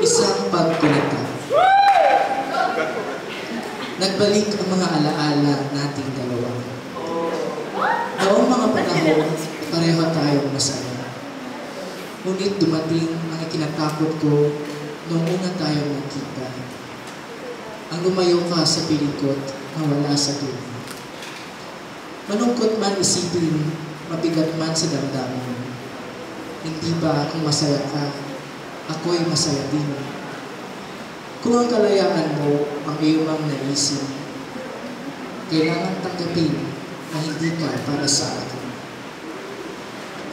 Isang pagkulita. Nagbalik ang mga alaala nating dalawa. Noong mga panahon, pareho tayong masaya. Ngunit dumating ang ikinatakot ko noong una tayong nagkita. Ang lumayo ka sa pilikot na wala sa tulong. Malungkot man isipin, mabigat man sa damdamin. Hindi ba kung masaya ka, ako'y masaya din. Kung ang kalayaan mo ang iyong mga naisip, kailangan tanggapin na hindi ka para sa akin.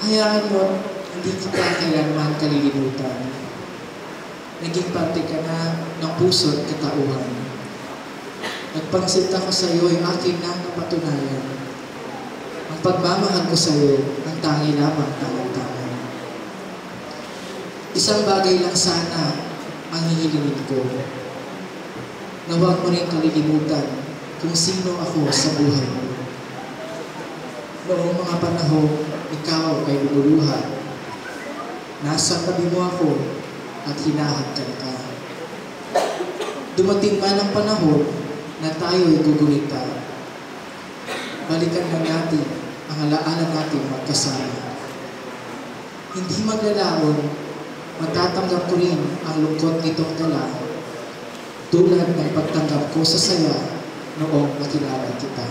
Hayaan mo, hindi kita kailanman kalilimutan. Naging parte ka na ng puso at katauhan. Nagpangsit ako sa iyo ay akin na napatunayan. Ang pagmamahal ko sa iyo ang tangi lamang tangan-tangan. Isang bagay lang sana ang hihilingin ko. Na huwag mo rin kalilimutan kung sino ako sa buhay mo. Noong mga panahon, ikaw ay lumuluha. Nasa tabi mo ako at hinahagkan ka. Dumating man ang panahon na tayo ay gugulita. Balikan na natin ang alaala natin magkasama. Hindi maglalaon, matatanggap ko rin ang lungkot nitong dala tulad ng pagtanggap ko sa saya noong nakilala kita.